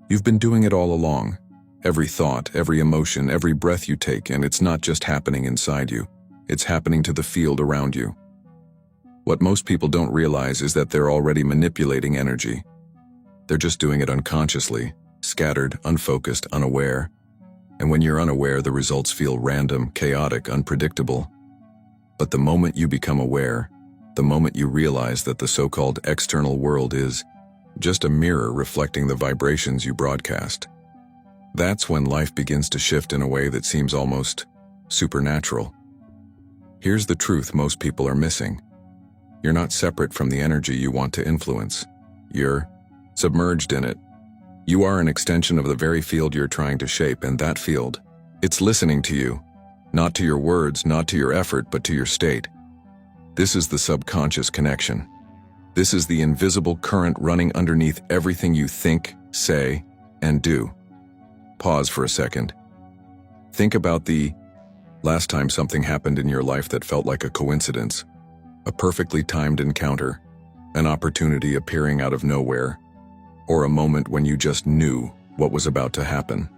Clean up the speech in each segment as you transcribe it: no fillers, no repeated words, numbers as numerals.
You've been doing it all along. Every thought, every emotion, every breath you take, and it's not just happening inside you. It's happening to the field around you. What most people don't realize is that they're already manipulating energy. They're just doing it unconsciously, scattered, unfocused, unaware. And when you're unaware, the results feel random, chaotic, unpredictable. But the moment you become aware, the moment you realize that the so-called external world is just a mirror reflecting the vibrations you broadcast, that's when life begins to shift in a way that seems almost supernatural. Here's the truth most people are missing. You're not separate from the energy you want to influence. You're submerged in it. You are an extension of the very field you're trying to shape, and that field, it's listening to you. Not to your words, not to your effort, but to your state. This is the subconscious connection. This is the invisible current running underneath everything you think, say, and do. Pause for a second. Think about the last time something happened in your life that felt like a coincidence, a perfectly timed encounter, an opportunity appearing out of nowhere, or a moment when you just knew what was about to happen.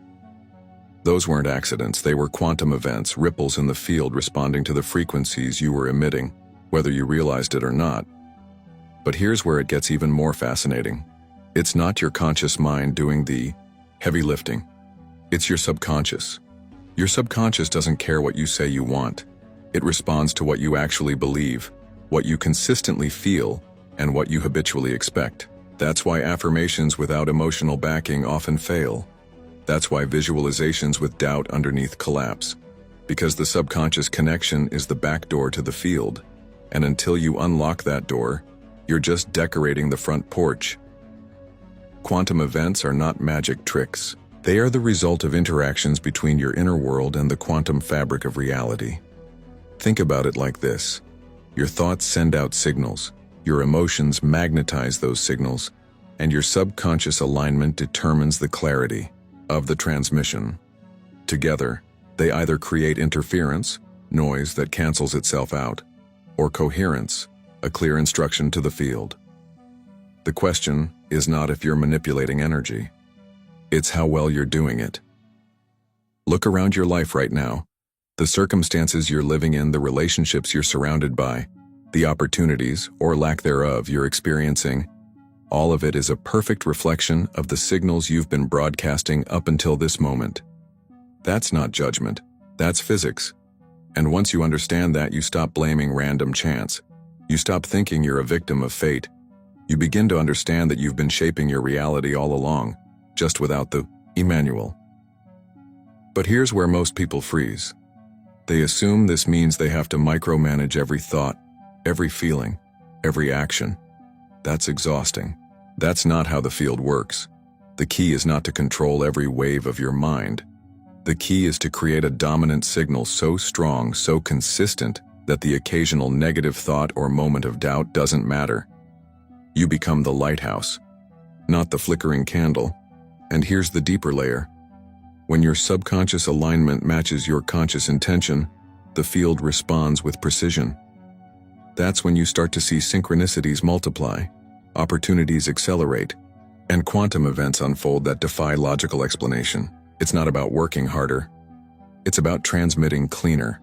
Those weren't accidents, they were quantum events, ripples in the field responding to the frequencies you were emitting, whether you realized it or not. But here's where it gets even more fascinating. It's not your conscious mind doing the heavy lifting. It's your subconscious. Your subconscious doesn't care what you say you want. It responds to what you actually believe, what you consistently feel, and what you habitually expect. That's why affirmations without emotional backing often fail. That's why visualizations with doubt underneath collapse. Because the subconscious connection is the back door to the field. And until you unlock that door, you're just decorating the front porch. Quantum events are not magic tricks. They are the result of interactions between your inner world and the quantum fabric of reality. Think about it like this. Your thoughts send out signals, your emotions magnetize those signals, and your subconscious alignment determines the clarity of the transmission. Together, they either create interference, noise that cancels itself out, or coherence, a clear instruction to the field. The question is not if you're manipulating energy. It's how well you're doing it. Look around your life right now. The circumstances you're living in, the relationships you're surrounded by, the opportunities, or lack thereof, you're experiencing, all of it is a perfect reflection of the signals you've been broadcasting up until this moment. That's not judgment, that's physics. And once you understand that, you stop blaming random chance. You stop thinking you're a victim of fate. You begin to understand that you've been shaping your reality all along, just without the manual. But here's where most people freeze. They assume this means they have to micromanage every thought, every feeling, every action. That's exhausting. That's not how the field works. The key is not to control every wave of your mind. The key is to create a dominant signal so strong, so consistent, that the occasional negative thought or moment of doubt doesn't matter. You become the lighthouse, not the flickering candle. And here's the deeper layer. When your subconscious alignment matches your conscious intention, the field responds with precision. That's when you start to see synchronicities multiply, opportunities accelerate, and quantum events unfold that defy logical explanation. It's not about working harder. It's about transmitting cleaner.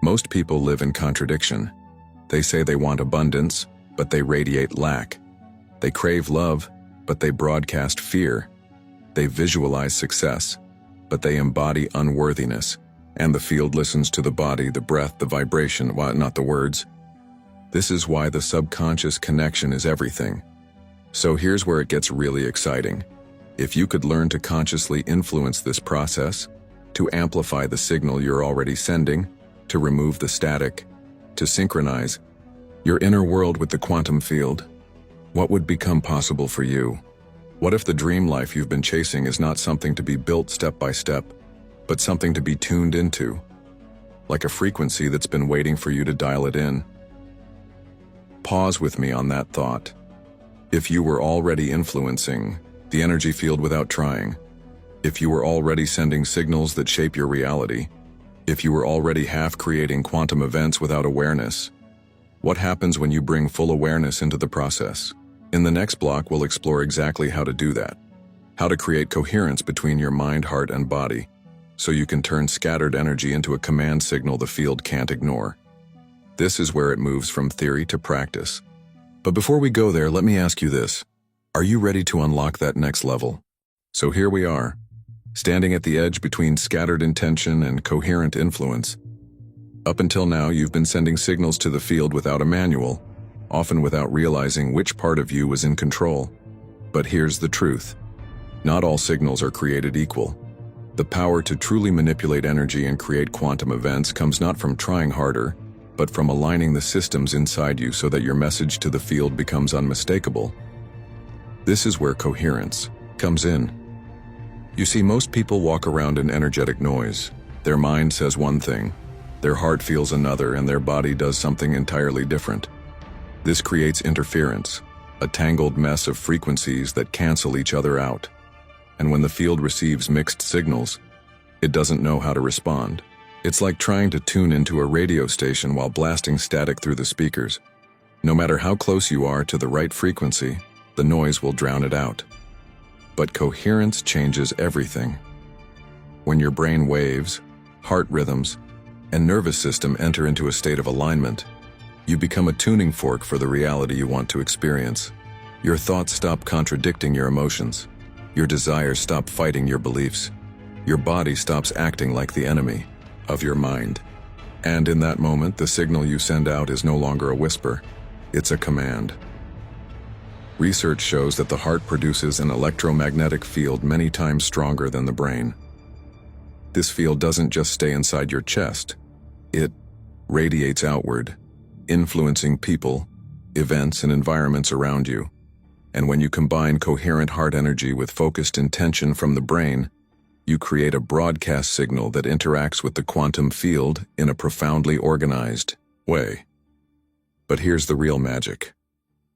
Most people live in contradiction. They say they want abundance, but they radiate lack. They crave love, but they broadcast fear. They visualize success, but they embody unworthiness. And the field listens to the body, the breath, the vibration, not the words. This is why the subconscious connection is everything. So here's where it gets really exciting. If you could learn to consciously influence this process, to amplify the signal you're already sending, to remove the static, to synchronize your inner world with the quantum field, what would become possible for you? What if the dream life you've been chasing is not something to be built step by step, but something to be tuned into, like a frequency that's been waiting for you to dial it in? Pause with me on that thought. If you were already influencing the energy field without trying, if you were already sending signals that shape your reality, if you were already half creating quantum events without awareness, what happens when you bring full awareness into the process? In the next block, we'll explore exactly how to do that. How to create coherence between your mind, heart, and body, so you can turn scattered energy into a command signal the field can't ignore. This is where it moves from theory to practice. But before we go there, let me ask you this. Are you ready to unlock that next level? So here we are, standing at the edge between scattered intention and coherent influence. Up until now, you've been sending signals to the field without a manual, often without realizing which part of you was in control. But here's the truth. Not all signals are created equal. The power to truly manipulate energy and create quantum events comes not from trying harder, but from aligning the systems inside you so that your message to the field becomes unmistakable. This is where coherence comes in. You see, most people walk around in energetic noise. Their mind says one thing, their heart feels another, and their body does something entirely different. This creates interference, a tangled mess of frequencies that cancel each other out. And when the field receives mixed signals, it doesn't know how to respond. It's like trying to tune into a radio station while blasting static through the speakers. No matter how close you are to the right frequency, the noise will drown it out. But coherence changes everything. When your brain waves, heart rhythms, and nervous system enter into a state of alignment, you become a tuning fork for the reality you want to experience. Your thoughts stop contradicting your emotions. Your desires stop fighting your beliefs. Your body stops acting like the enemy of your mind. And in that moment, the signal you send out is no longer a whisper. It's a command. Research shows that the heart produces an electromagnetic field many times stronger than the brain. This field doesn't just stay inside your chest. It radiates outward, influencing people, events, and environments around you. And when you combine coherent heart energy with focused intention from the brain, you create a broadcast signal that interacts with the quantum field in a profoundly organized way. But here's the real magic.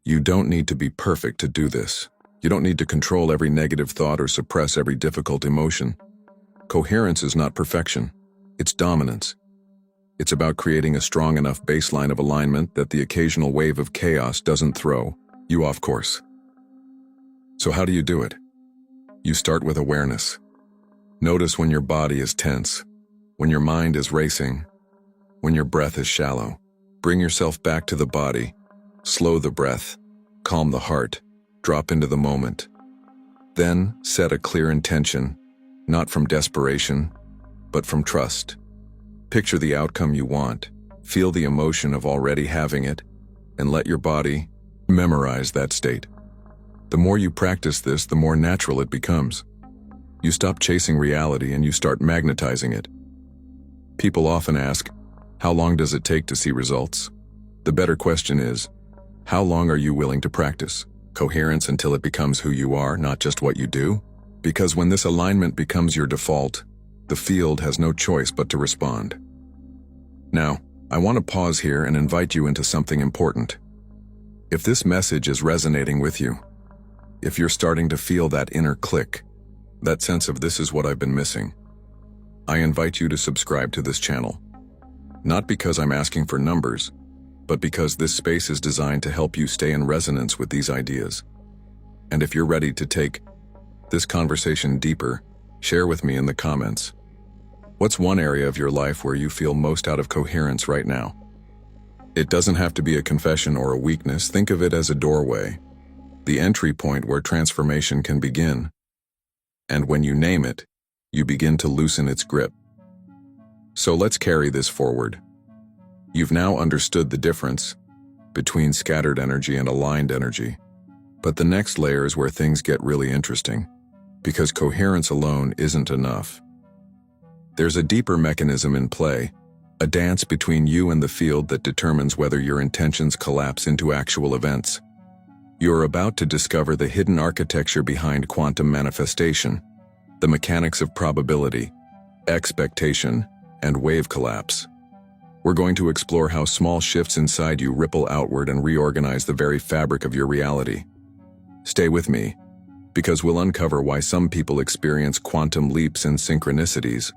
You don't need to be perfect to do this. You don't need to control every negative thought or suppress every difficult emotion. Coherence is not perfection. It's dominance. It's about creating a strong enough baseline of alignment that the occasional wave of chaos doesn't throw you off course. So how do you do it? You start with awareness. Notice when your body is tense, when your mind is racing, when your breath is shallow. Bring yourself back to the body. Slow the breath, calm the heart, drop into the moment. Then set a clear intention, not from desperation, but from trust. Picture the outcome you want, feel the emotion of already having it, and let your body memorize that state. The more you practice this, the more natural it becomes. You stop chasing reality and you start magnetizing it. People often ask, how long does it take to see results? The better question is, how long are you willing to practice coherence until it becomes who you are, not just what you do? Because when this alignment becomes your default, the field has no choice but to respond. Now, I want to pause here and invite you into something important. If this message is resonating with you, if you're starting to feel that inner click, that sense of this is what I've been missing, I invite you to subscribe to this channel. Not because I'm asking for numbers, but because this space is designed to help you stay in resonance with these ideas. And if you're ready to take this conversation deeper, share with me in the comments. What's one area of your life where you feel most out of coherence right now? It doesn't have to be a confession or a weakness. Think of it as a doorway, the entry point where transformation can begin. And when you name it, you begin to loosen its grip. So let's carry this forward. You've now understood the difference between scattered energy and aligned energy. But the next layer is where things get really interesting, because coherence alone isn't enough. There's a deeper mechanism in play, a dance between you and the field that determines whether your intentions collapse into actual events. You're about to discover the hidden architecture behind quantum manifestation, the mechanics of probability, expectation, and wave collapse. We're going to explore how small shifts inside you ripple outward and reorganize the very fabric of your reality. Stay with me, because we'll uncover why some people experience quantum leaps and synchronicities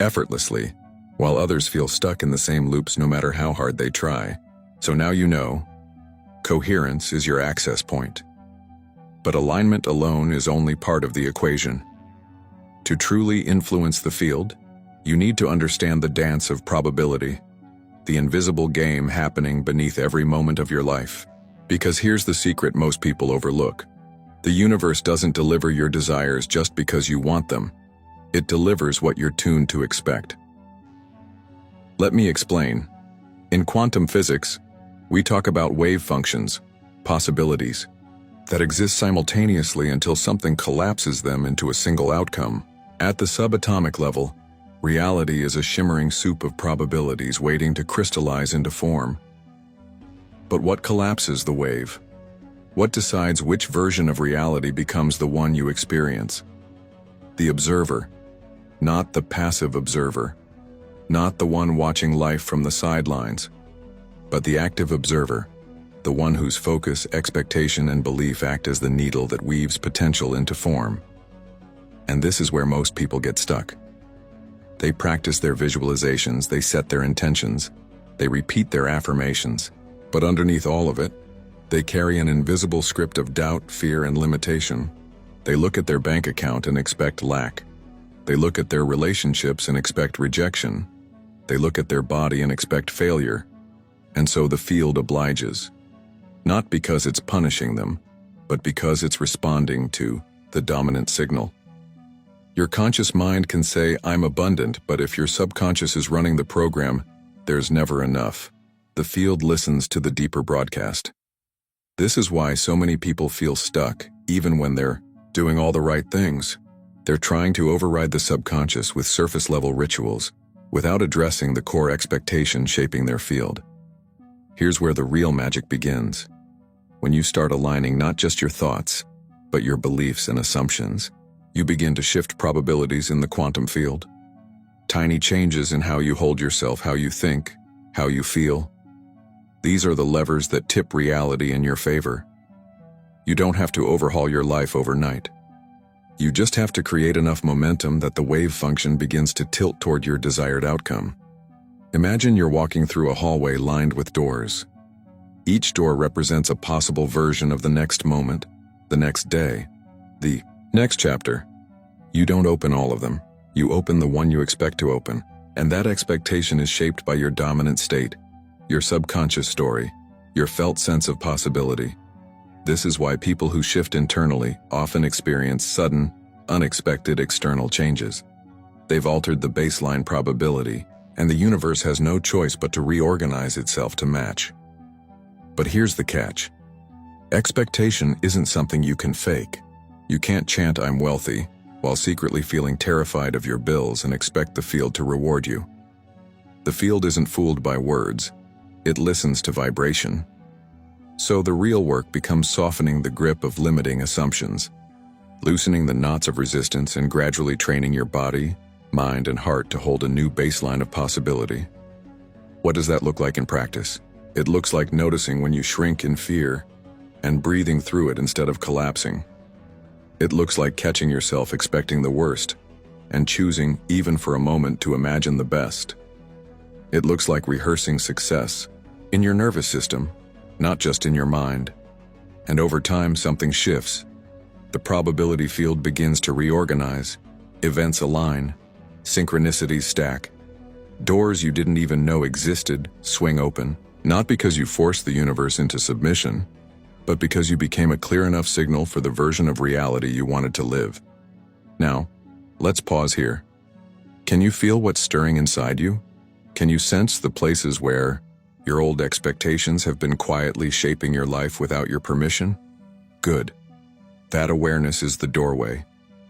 effortlessly, while others feel stuck in the same loops no matter how hard they try. So now you know, coherence is your access point. But alignment alone is only part of the equation. To truly influence the field, you need to understand the dance of probability, the invisible game happening beneath every moment of your life. Because here's the secret most people overlook. The universe doesn't deliver your desires just because you want them. It delivers what you're tuned to expect. Let me explain. In quantum physics, we talk about wave functions, possibilities, that exist simultaneously until something collapses them into a single outcome. At the subatomic level, reality is a shimmering soup of probabilities waiting to crystallize into form. But what collapses the wave? What decides which version of reality becomes the one you experience? The observer, not the passive observer, not the one watching life from the sidelines, but the active observer, the one whose focus, expectation, and belief act as the needle that weaves potential into form. And this is where most people get stuck. They practice their visualizations, they set their intentions, they repeat their affirmations, but underneath all of it, they carry an invisible script of doubt, fear, and limitation. They look at their bank account and expect lack. They look at their relationships and expect rejection. They look at their body and expect failure. And so the field obliges. Not because it's punishing them, but because it's responding to the dominant signal. Your conscious mind can say, "I'm abundant," but if your subconscious is running the program, "There's never enough." The field listens to the deeper broadcast. This is why so many people feel stuck, even when they're doing all the right things. They're trying to override the subconscious with surface-level rituals, without addressing the core expectation shaping their field. Here's where the real magic begins. When you start aligning not just your thoughts, but your beliefs and assumptions, you begin to shift probabilities in the quantum field. Tiny changes in how you hold yourself, how you think, how you feel. These are the levers that tip reality in your favor. You don't have to overhaul your life overnight. You just have to create enough momentum that the wave function begins to tilt toward your desired outcome. Imagine you're walking through a hallway lined with doors. Each door represents a possible version of the next moment, the next day, the next chapter. You don't open all of them. You open the one you expect to open, and that expectation is shaped by your dominant state, your subconscious story, your felt sense of possibility. This is why people who shift internally often experience sudden, unexpected external changes. They've altered the baseline probability, and the universe has no choice but to reorganize itself to match. But here's the catch. Expectation isn't something you can fake. You can't chant "I'm wealthy" while secretly feeling terrified of your bills and expect the field to reward you. The field isn't fooled by words. It listens to vibration. So the real work becomes softening the grip of limiting assumptions, loosening the knots of resistance, and gradually training your body, mind, and heart to hold a new baseline of possibility. What does that look like in practice? It looks like noticing when you shrink in fear and breathing through it instead of collapsing. It looks like catching yourself expecting the worst and choosing, even for a moment, to imagine the best. It looks like rehearsing success in your nervous system, not just in your mind. And over time, something shifts. The probability field begins to reorganize. Events align. Synchronicities stack. Doors you didn't even know existed swing open, not because you forced the universe into submission, but because you became a clear enough signal for the version of reality you wanted to live. Now, let's pause here. Can you feel what's stirring inside you? Can you sense the places where your old expectations have been quietly shaping your life without your permission? Good. That awareness is the doorway,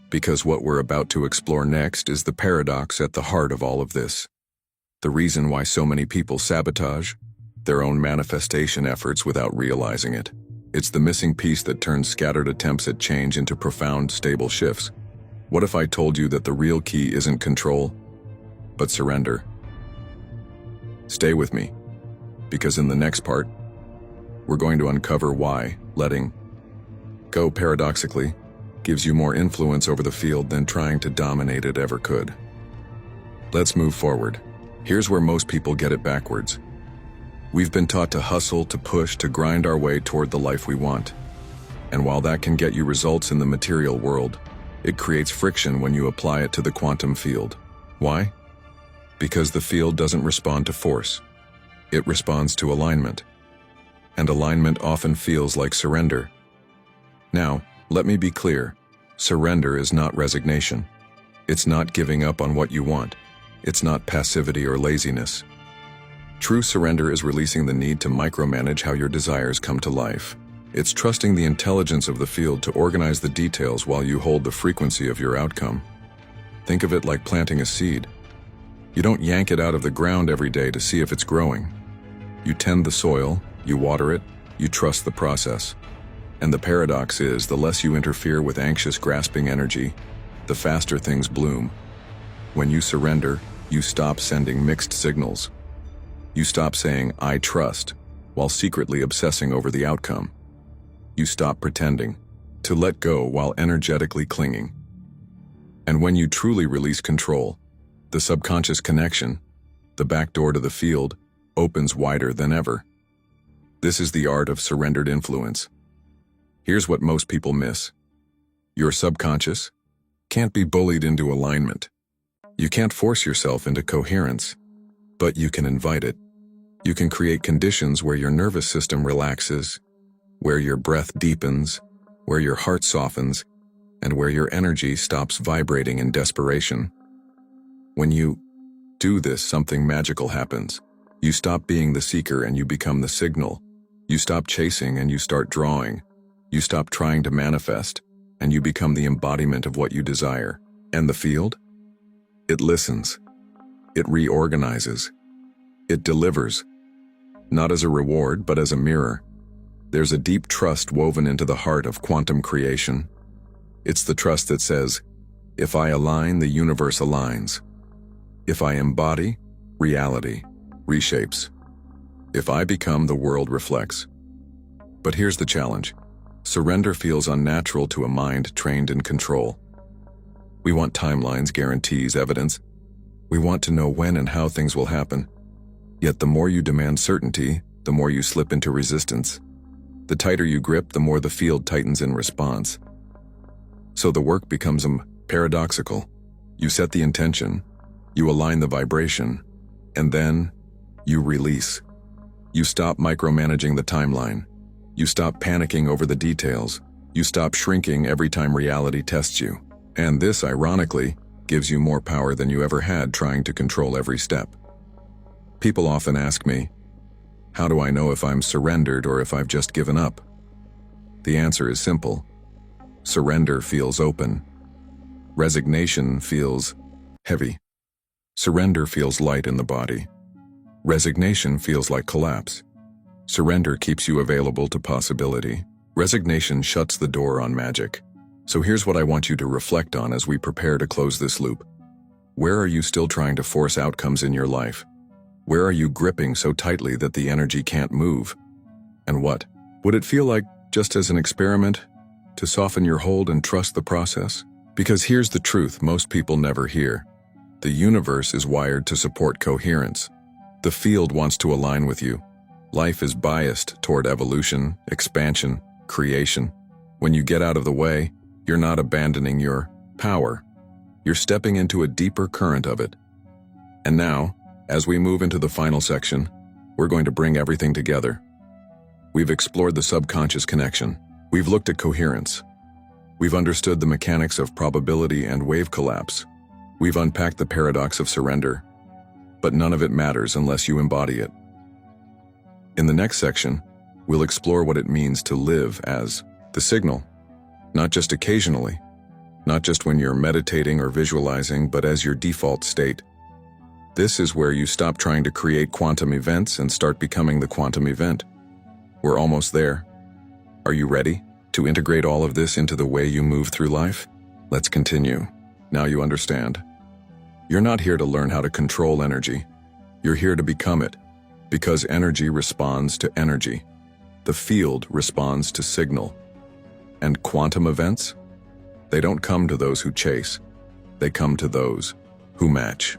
because what we're about to explore next is the paradox at the heart of all of this. The reason why so many people sabotage their own manifestation efforts without realizing it. It's the missing piece that turns scattered attempts at change into profound, stable shifts. What if I told you that the real key isn't control, but surrender? Stay with me, because in the next part, we're going to uncover why letting go, paradoxically, gives you more influence over the field than trying to dominate it ever could. Let's move forward. Here's where most people get it backwards. We've been taught to hustle, to push, to grind our way toward the life we want. And while that can get you results in the material world, it creates friction when you apply it to the quantum field. Why? Because the field doesn't respond to force. It responds to alignment. And alignment often feels like surrender. Now, let me be clear. Surrender is not resignation. It's not giving up on what you want. It's not passivity or laziness. True surrender is releasing the need to micromanage how your desires come to life. It's trusting the intelligence of the field to organize the details while you hold the frequency of your outcome. Think of it like planting a seed. You don't yank it out of the ground every day to see if it's growing. You tend the soil, you water it, you trust the process. And the paradox is, the less you interfere with anxious, grasping energy, the faster things bloom. When you surrender, you stop sending mixed signals. You stop saying, "I trust," while secretly obsessing over the outcome. You stop pretending to let go while energetically clinging. And when you truly release control, the subconscious connection, the back door to the field, opens wider than ever. This is the art of surrendered influence. Here's what most people miss. Your subconscious can't be bullied into alignment. You can't force yourself into coherence, but you can invite it. You can create conditions where your nervous system relaxes, where your breath deepens, where your heart softens, and where your energy stops vibrating in desperation. When you do this, something magical happens. You stop being the seeker and you become the signal. You stop chasing and you start drawing. You stop trying to manifest, and you become the embodiment of what you desire. And the field? It listens. It reorganizes. It delivers. Not as a reward, but as a mirror. There's a deep trust woven into the heart of quantum creation. It's the trust that says, if I align, the universe aligns. If I embody, reality reshapes. If I become, the world reflects. But here's the challenge. Surrender feels unnatural to a mind trained in control. We want timelines, guarantees, evidence. We want to know when and how things will happen. Yet the more you demand certainty, the more you slip into resistance. The tighter you grip, the more the field tightens in response. So the work becomes paradoxical. You set the intention, you align the vibration, and then you release. You stop micromanaging the timeline. You stop panicking over the details. You stop shrinking every time reality tests you. And this, ironically, gives you more power than you ever had trying to control every step. People often ask me, how do I know if I'm surrendered or if I've just given up? The answer is simple. Surrender feels open. Resignation feels heavy. Surrender feels light in the body. Resignation feels like collapse. Surrender keeps you available to possibility. Resignation shuts the door on magic. So here's what I want you to reflect on as we prepare to close this loop. Where are you still trying to force outcomes in your life? Where are you gripping so tightly that the energy can't move? And what would it feel like, just as an experiment, to soften your hold and trust the process? Because here's the truth most people never hear. The universe is wired to support coherence. The field wants to align with you. Life is biased toward evolution, expansion, creation. When you get out of the way, you're not abandoning your power. You're stepping into a deeper current of it. And now, as we move into the final section, we're going to bring everything together. We've explored the subconscious connection. We've looked at coherence. We've understood the mechanics of probability and wave collapse. We've unpacked the paradox of surrender. But none of it matters unless you embody it. In the next section, we'll explore what it means to live as the signal, not just occasionally, not just when you're meditating or visualizing, but as your default state. This is where you stop trying to create quantum events and start becoming the quantum event. We're almost there. Are you ready to integrate all of this into the way you move through life? Let's continue. Now you understand. You're not here to learn how to control energy. You're here to become it, because energy responds to energy. The field responds to signal. And quantum events? They don't come to those who chase. They come to those who match.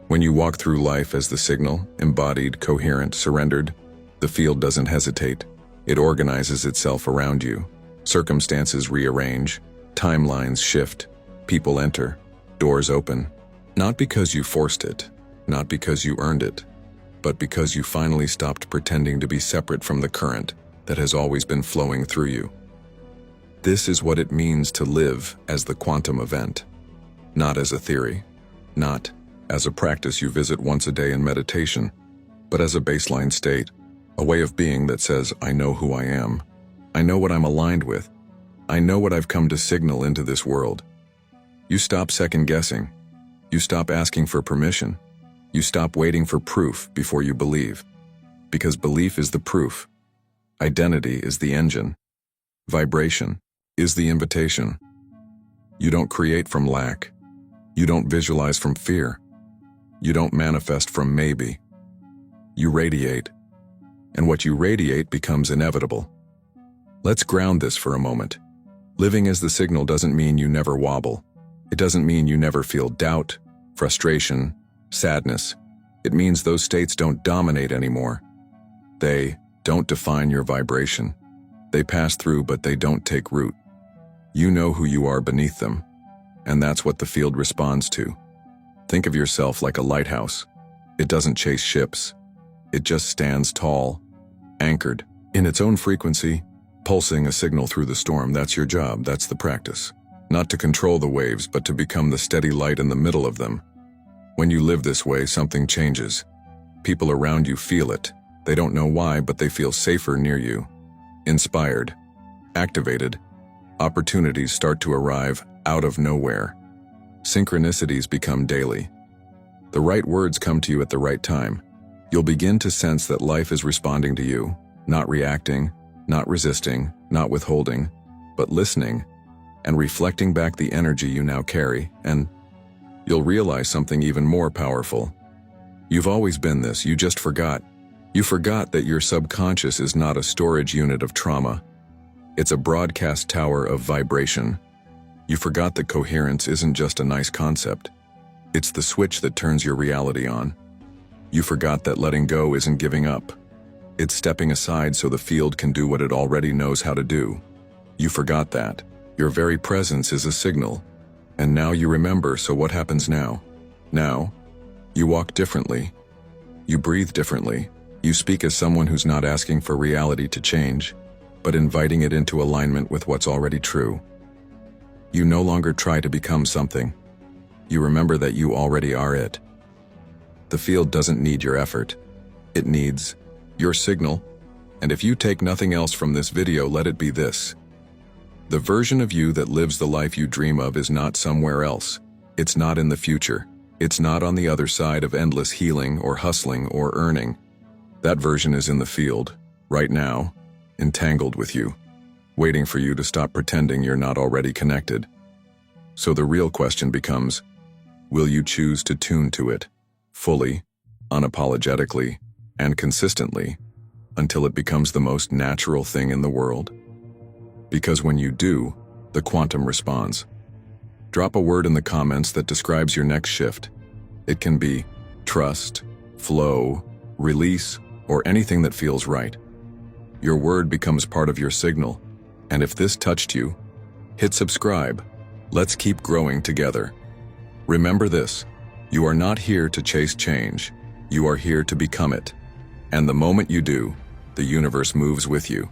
When you walk through life as the signal, embodied, coherent, surrendered, the field doesn't hesitate. It organizes itself around you. Circumstances rearrange, timelines shift, people enter, doors open. Not because you forced it, not because you earned it, but because you finally stopped pretending to be separate from the current that has always been flowing through you. This is what it means to live as the quantum event, not as a theory, not as a practice you visit once a day in meditation, but as a baseline state, a way of being that says, I know who I am. I know what I'm aligned with. I know what I've come to signal into this world. You stop second-guessing. You stop asking for permission. You stop waiting for proof before you believe. Because belief is the proof. Identity is the engine. Vibration is the invitation. You don't create from lack. You don't visualize from fear. You don't manifest from maybe. You radiate. And what you radiate becomes inevitable. Let's ground this for a moment. Living as the signal doesn't mean you never wobble. It doesn't mean you never feel doubt, frustration, sadness. It means those states don't dominate anymore. They don't define your vibration. They pass through, but they don't take root. You know who you are beneath them, and that's what the field responds to. Think of yourself like a lighthouse. It doesn't chase ships. It just stands tall, anchored, in its own frequency, pulsing a signal through the storm. That's your job, that's the practice. Not to control the waves, but to become the steady light in the middle of them. When you live this way, something changes. People around you feel it. They don't know why, but they feel safer near you. Inspired, activated, opportunities start to arrive out of nowhere. Synchronicities become daily. The right words come to you at the right time. You'll begin to sense that life is responding to you, not reacting, not resisting, not withholding, but listening and reflecting back the energy you now carry, and you'll realize something even more powerful. You've always been this, you just forgot. You forgot that your subconscious is not a storage unit of trauma. It's a broadcast tower of vibration. You forgot that coherence isn't just a nice concept. It's the switch that turns your reality on. You forgot that letting go isn't giving up. It's stepping aside so the field can do what it already knows how to do. You forgot that. Your very presence is a signal. And now you remember, so what happens now? Now, you walk differently. You breathe differently. You speak as someone who's not asking for reality to change, but inviting it into alignment with what's already true. You no longer try to become something. You remember that you already are it. The field doesn't need your effort. It needs your signal. And if you take nothing else from this video, let it be this. The version of you that lives the life you dream of is not somewhere else. It's not in the future. It's not on the other side of endless healing or hustling or earning. That version is in the field, right now, entangled with you, waiting for you to stop pretending you're not already connected. So the real question becomes, will you choose to tune to it, fully, unapologetically, and consistently, until it becomes the most natural thing in the world? Because when you do, the quantum responds. Drop a word in the comments that describes your next shift. It can be trust, flow, release, or anything that feels right. Your word becomes part of your signal, and if this touched you, hit subscribe. Let's keep growing together. Remember this, you are not here to chase change. You are here to become it. And the moment you do, the universe moves with you.